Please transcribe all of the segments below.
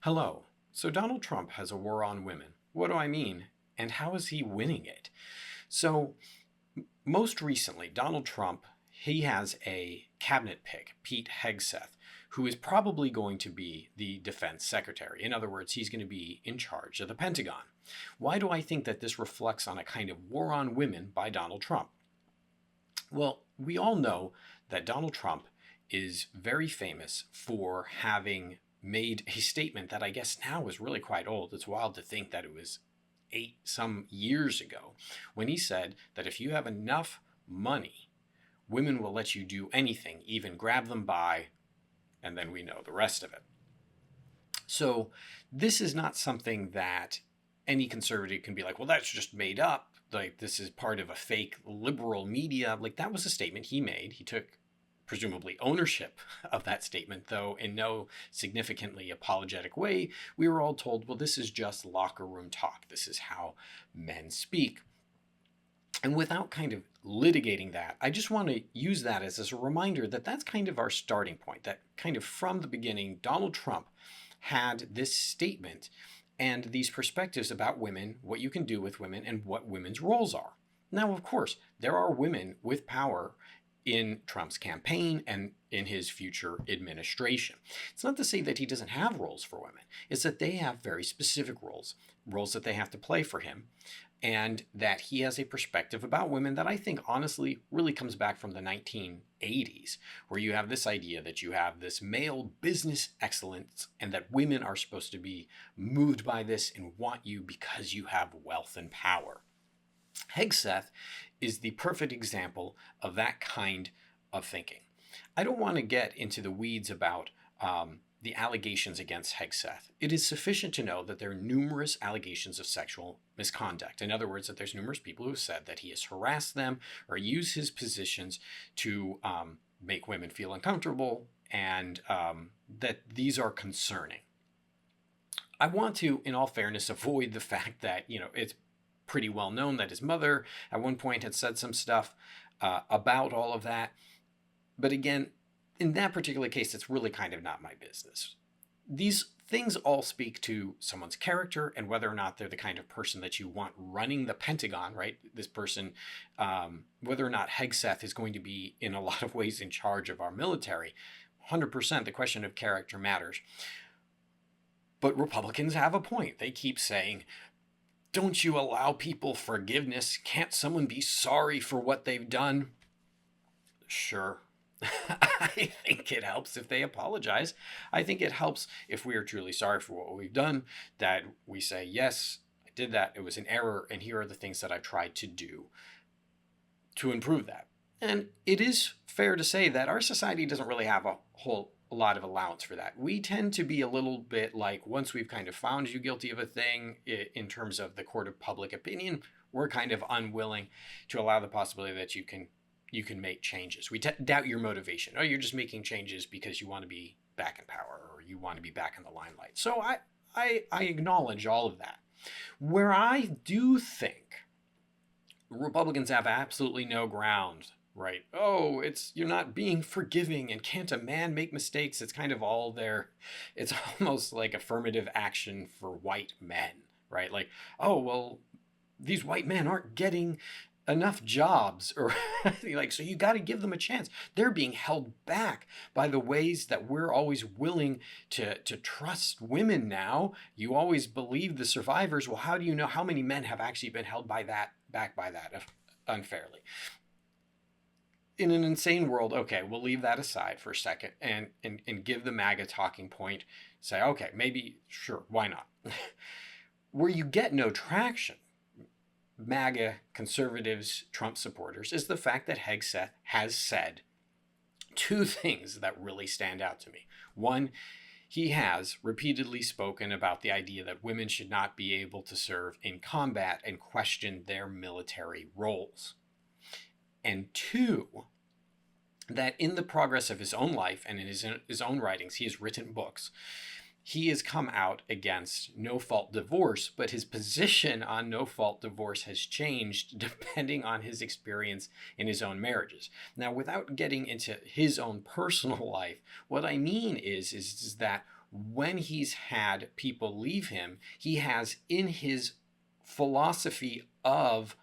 Hello. So Donald Trump has a war on women. What do I mean? And how is he winning it? So most recently, Donald Trump, he has a cabinet pick, Pete Hegseth, who is probably going to be the defense secretary. In other words, he's going to be in charge of the Pentagon. Why do I think that this reflects on a kind of war on women by Donald Trump? Well, we all know that Donald Trump is very famous for having made a statement that I guess now is really quite old. It's wild to think that it was some years ago when he said that if you have enough money, women will let you do anything, even grab them by, and then we know the rest of it. So this is not something that any conservative can be like, well, that's just made up. Like, this is part of a fake liberal media. Like, that was a statement he made. He took presumably ownership of that statement, though in no significantly apologetic way. We were all told, well, this is just locker room talk. This is how men speak. And without kind of litigating that, I just want to use that as a reminder that that's kind of our starting point, that kind of from the beginning, Donald Trump had this statement and these perspectives about women, what you can do with women, and what women's roles are. Now, of course, there are women with power in Trump's campaign and in his future administration. It's not to say that he doesn't have roles for women. It's that they have very specific roles that they have to play for him, and that he has a perspective about women that I think honestly really comes back from the 1980s, where you have this idea that you have this male business excellence and that women are supposed to be moved by this and want you because you have wealth and power. Hegseth is the perfect example of that kind of thinking. I don't want to get into the weeds about the allegations against Hegseth. It is sufficient to know that there are numerous allegations of sexual misconduct. In other words, that there's numerous people who have said that he has harassed them or used his positions to make women feel uncomfortable, and that these are concerning. I want to, in all fairness, avoid the fact that, it's pretty well known that his mother at one point had said some stuff about all of that. But again, in that particular case, it's really kind of not my business. These things all speak to someone's character and whether or not they're the kind of person that you want running the Pentagon, right? This person, whether or not Hegseth is going to be in a lot of ways in charge of our military. 100%, the question of character matters. But Republicans have a point. They keep saying, don't you allow people forgiveness? Can't someone be sorry for what they've done? Sure. I think it helps if they apologize. I think it helps if we are truly sorry for what we've done, that we say, yes, I did that. It was an error. And here are the things that I tried to do to improve that. And it is fair to say that our society doesn't really have a lot of allowance for that. We tend to be a little bit like, once we've kind of found you guilty of a thing in terms of the court of public opinion, we're kind of unwilling to allow the possibility that you can make changes. We doubt your motivation. Oh, you're just making changes because you want to be back in power or you want to be back in the limelight. So I acknowledge all of that. Where I do think Republicans have absolutely no ground, right? Oh, you're not being forgiving, and can't a man make mistakes? It's kind of all there. It's almost like affirmative action for white men, right? Like, oh, well, these white men aren't getting enough jobs, or like, so you got to give them a chance. They're being held back by the ways that we're always willing to trust women now. You always believe the survivors. Well, how do you know how many men have actually been held back by that unfairly? In an insane world, okay, we'll leave that aside for a second and give the MAGA talking point. Say, okay, maybe, sure, why not? Where you get no traction, MAGA conservatives, Trump supporters, is the fact that Hegseth has said two things that really stand out to me. One, he has repeatedly spoken about the idea that women should not be able to serve in combat and question their military roles. And two, that in the progress of his own life and in his own writings, he has written books. He has come out against no-fault divorce, but his position on no-fault divorce has changed depending on his experience in his own marriages. Now, without getting into his own personal life, what I mean is that when he's had people leave him, he has in his philosophy of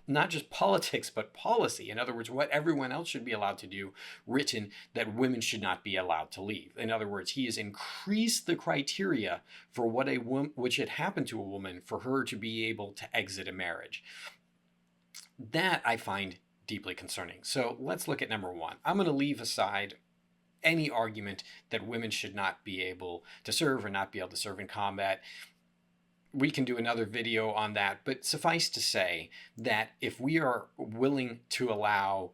not just politics, but policy. In other words, what everyone else should be allowed to do, written that women should not be allowed to leave. In other words, he has increased the criteria for what which had happened to a woman for her to be able to exit a marriage. That I find deeply concerning. So let's look at number one. I'm going to leave aside any argument that women should not be able to serve or not be able to serve in combat. We can do another video on that, but suffice to say that if we are willing to allow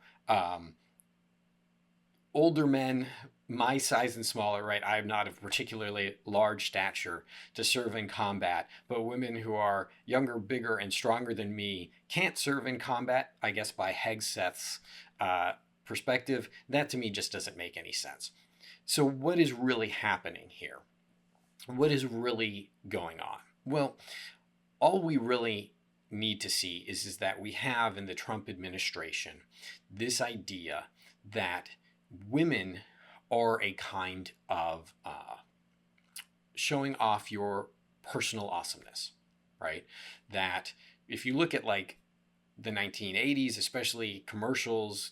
older men, my size and smaller, right? I'm not of particularly large stature to serve in combat, but women who are younger, bigger, and stronger than me can't serve in combat, I guess by Hegseth's perspective, that to me just doesn't make any sense. So what is really happening here? What is really going on? Well, all we really need to see is that we have in the Trump administration this idea that women are a kind of showing off your personal awesomeness, right? That if you look at like the 1980s, especially commercials,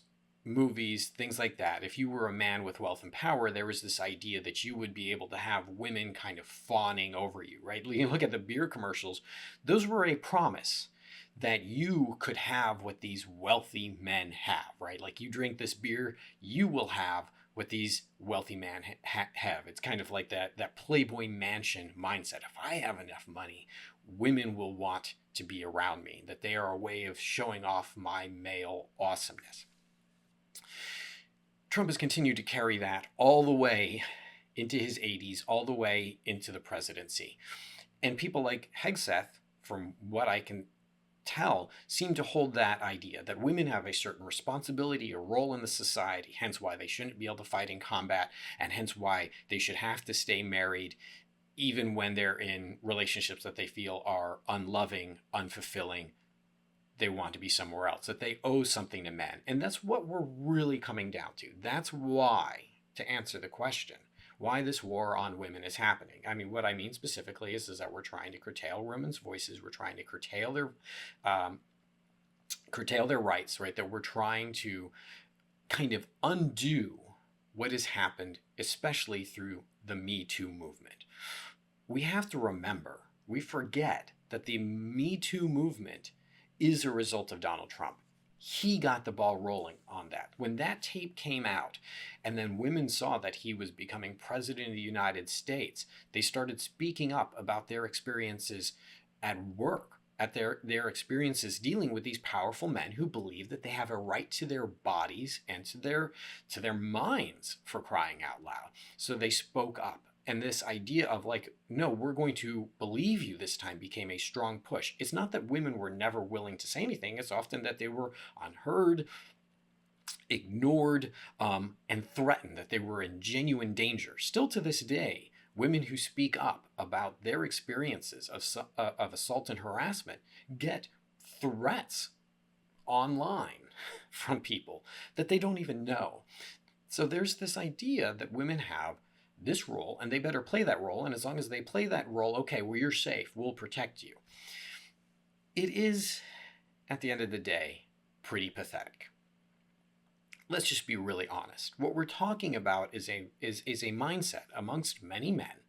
movies, things like that, if you were a man with wealth and power, there was this idea that you would be able to have women kind of fawning over you, right? You look at the beer commercials, those were a promise that you could have what these wealthy men have, right? Like you drink this beer, you will have what these wealthy men have. It's kind of like that Playboy Mansion mindset. If I have enough money, women will want to be around me, that they are a way of showing off my male awesomeness. Trump has continued to carry that all the way into his 80s, all the way into the presidency. And people like Hegseth, from what I can tell, seem to hold that idea that women have a certain responsibility, a role in the society, hence why they shouldn't be able to fight in combat, and hence why they should have to stay married even when they're in relationships that they feel are unloving, unfulfilling, they want to be somewhere else, that they owe something to men. And that's what we're really coming down to. That's why, to answer the question, why this war on women is happening. I mean, what I mean specifically is that we're trying to curtail women's voices. We're trying to curtail their rights, right? That we're trying to kind of undo what has happened, especially through the Me Too movement. We have to remember, we forget that the Me Too movement is a result of Donald Trump. He got the ball rolling on that. When that tape came out, and then women saw that he was becoming president of the United States, they started speaking up about their experiences at work, at their experiences dealing with these powerful men who believe that they have a right to their bodies and to their minds, for crying out loud. So they spoke up. And this idea of like, no, we're going to believe you this time became a strong push. It's not that women were never willing to say anything. It's often that they were unheard, ignored, and threatened, that they were in genuine danger. Still to this day, women who speak up about their experiences of assault and harassment get threats online from people that they don't even know. So there's this idea that women have this role, and they better play that role. And as long as they play that role, okay, well, you're safe. We'll protect you. It is, at the end of the day, pretty pathetic. Let's just be really honest. What we're talking about is a mindset amongst many men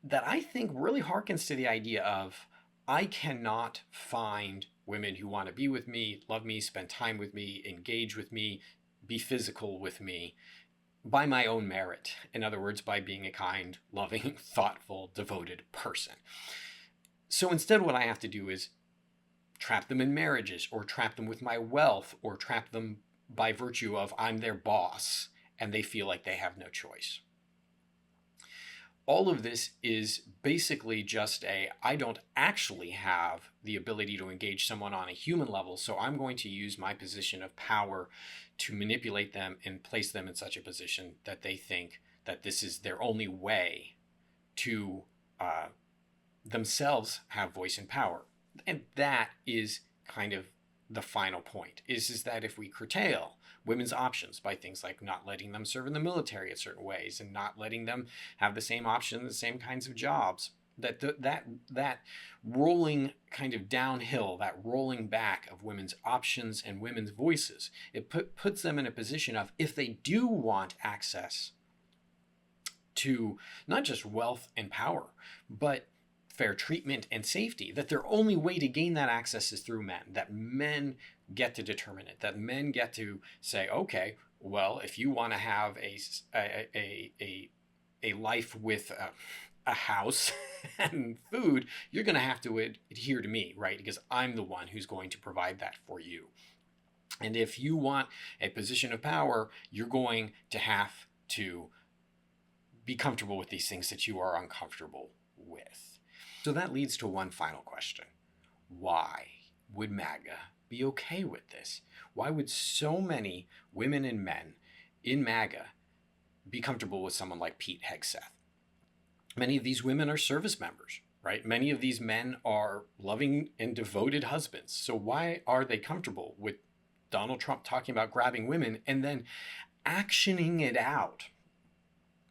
that I think really harkens to the idea of, I cannot find women who want to be with me, love me, spend time with me, engage with me, be physical with me, by my own merit. In other words, by being a kind, loving, thoughtful, devoted person. So instead, what I have to do is trap them in marriages, or trap them with my wealth, or trap them by virtue of I'm their boss and they feel like they have no choice. All of this is basically just I don't actually have the ability to engage someone on a human level, so I'm going to use my position of power to manipulate them and place them in such a position that they think that this is their only way to themselves have voice and power. And that is kind of the final point is that if we curtail women's options by things like not letting them serve in the military in certain ways and not letting them have the same options, the same kinds of jobs, that rolling kind of downhill, that rolling back of women's options and women's voices, it puts them in a position of, if they do want access to not just wealth and power, but fair treatment and safety, that their only way to gain that access is through men, that men get to determine it, that men get to say, okay, well, if you want to have a life with a house and food, you're going to have to adhere to me, right? Because I'm the one who's going to provide that for you. And if you want a position of power, you're going to have to be comfortable with these things that you are uncomfortable with. So that leads to one final question. Why would MAGA be okay with this? Why would so many women and men in MAGA be comfortable with someone like Pete Hegseth? Many of these women are service members, right? Many of these men are loving and devoted husbands. So why are they comfortable with Donald Trump talking about grabbing women and then actioning it out?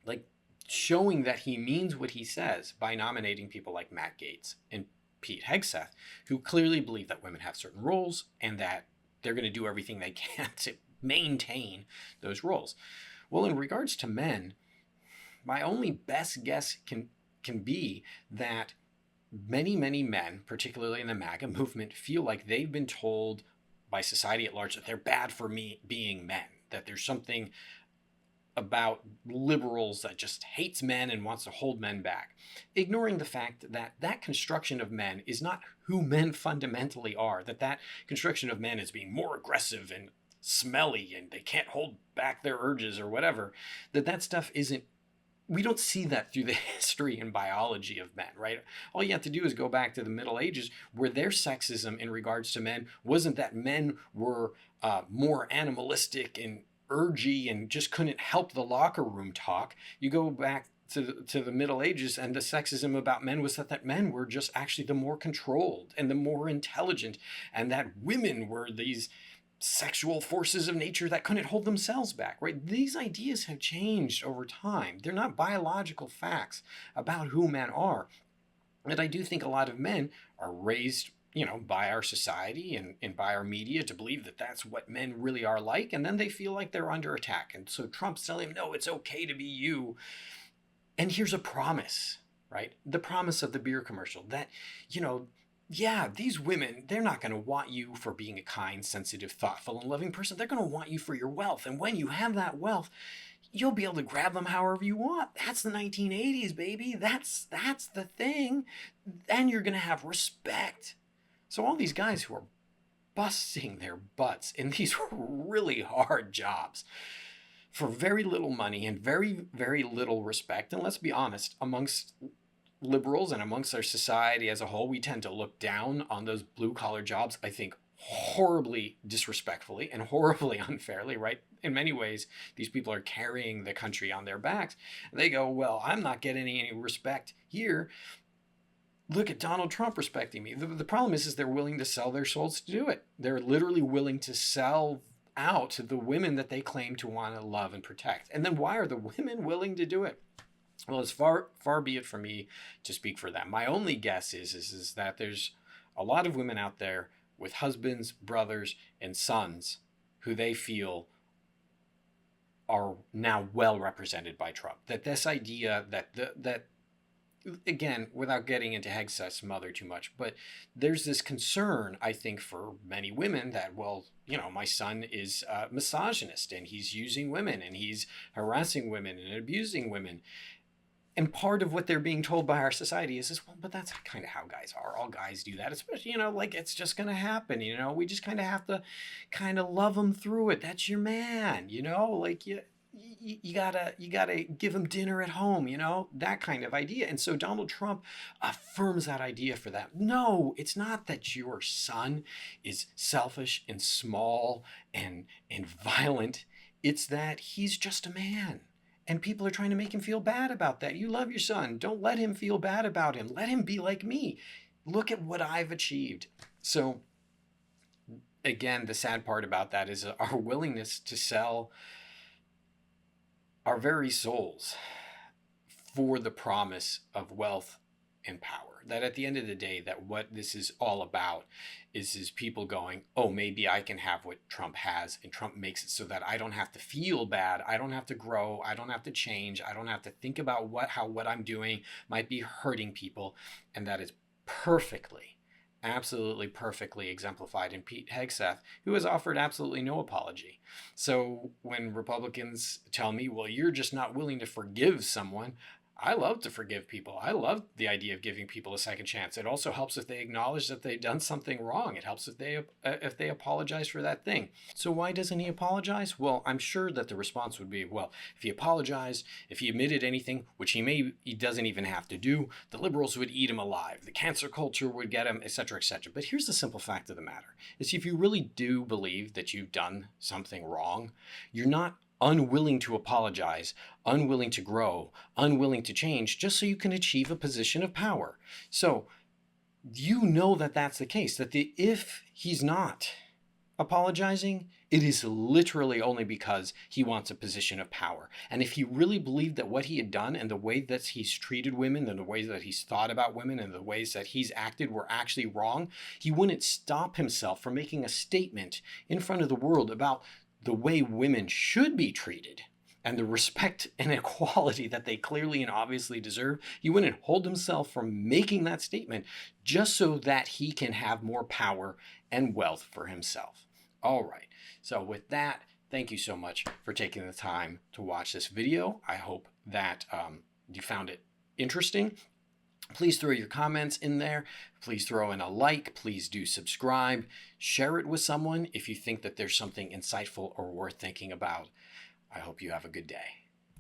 Like, showing that he means what he says by nominating people like Matt Gaetz and Pete Hegseth, who clearly believe that women have certain roles and that they're going to do everything they can to maintain those roles. Well, in regards to men, my only best guess can be that many, many men, particularly in the MAGA movement, feel like they've been told by society at large that they're bad for being men, that there's something about liberals that just hates men and wants to hold men back, ignoring the fact that that construction of men is not who men fundamentally are, that construction of men as being more aggressive and smelly and they can't hold back their urges or whatever, that stuff isn't. We don't see that through the history and biology of men, right? All you have to do is go back to the Middle Ages, where their sexism in regards to men wasn't that men were more animalistic and urgy and just couldn't help the locker room talk. You go back to the Middle Ages, and the sexism about men was that men were just actually the more controlled and the more intelligent, and that women were these sexual forces of nature that couldn't hold themselves back, right? These ideas have changed over time. They're not biological facts about who men are. And I do think a lot of men are raised, by our society and by our media to believe that that's what men really are like. And then they feel like they're under attack. And so Trump's telling them, no, it's okay to be you. And here's a promise, right? The promise of the beer commercial that, yeah, these women, they're not going to want you for being a kind, sensitive, thoughtful, and loving person. They're going to want you for your wealth. And when you have that wealth, you'll be able to grab them however you want. That's the 1980s, baby. That's the thing. And you're going to have respect. So all these guys who are busting their butts in these really hard jobs for very little money and very, very little respect. And let's be honest, amongst liberals and amongst our society as a whole, we tend to look down on those blue-collar jobs, I think, horribly disrespectfully and horribly unfairly, right? In many ways, these people are carrying the country on their backs. They go, well, I'm not getting any respect here. Look at Donald Trump respecting me. The problem is they're willing to sell their souls to do it. They're literally willing to sell out to the women that they claim to want to love and protect. And then why are the women willing to do it? Well, it's far be it from me to speak for them. My only guess is that there's a lot of women out there with husbands, brothers, and sons who they feel are now well represented by Trump. That this idea that again, without getting into Hegseth's mother too much, but there's this concern, I think, for many women that, well, my son is a misogynist and he's using women and he's harassing women and abusing women. And part of what they're being told by our society is well, but that's kind of how guys are. All guys do that, especially, it's just going to happen. We just kind of have to kind of love him through it. That's your man, you gotta give him dinner at home, that kind of idea. And so Donald Trump affirms that idea for them. No, it's not that your son is selfish and small and violent. It's that he's just a man. And people are trying to make him feel bad about that. You love your son. Don't let him feel bad about him. Let him be like me. Look at what I've achieved. So again, the sad part about that is our willingness to sell our very souls for the promise of wealth and power. That at the end of the day, that what this is all about is people going, oh, maybe I can have what Trump has, and Trump makes it so that I don't have to feel bad, I don't have to grow, I don't have to change, I don't have to think about what I'm doing might be hurting people. And that is perfectly, absolutely perfectly exemplified in Pete Hegseth, who has offered absolutely no apology. So when Republicans tell me, well, you're just not willing to forgive someone, I love to forgive people. I love the idea of giving people a second chance. It also helps if they acknowledge that they've done something wrong. It helps if they apologize for that thing. So why doesn't he apologize? Well, I'm sure that the response would be, well, if he apologized, if he admitted anything, which he doesn't even have to do, the liberals would eat him alive. The cancer culture would get him, etc., etc. But here's the simple fact of the matter: is if you really do believe that you've done something wrong, you're not unwilling to apologize, unwilling to grow, unwilling to change, just so you can achieve a position of power. So you know that that's the case, that if he's not apologizing, it is literally only because he wants a position of power. And if he really believed that what he had done and the way that he's treated women and the ways that he's thought about women and the ways that he's acted were actually wrong, he wouldn't stop himself from making a statement in front of the world about the way women should be treated and the respect and equality that they clearly and obviously deserve. He wouldn't hold himself from making that statement just so that he can have more power and wealth for himself. All right. So with that, thank you so much for taking the time to watch this video. I hope that you found it interesting. Please throw your comments in there. Please throw in a like. Please do subscribe. Share it with someone if you think that there's something insightful or worth thinking about. I hope you have a good day.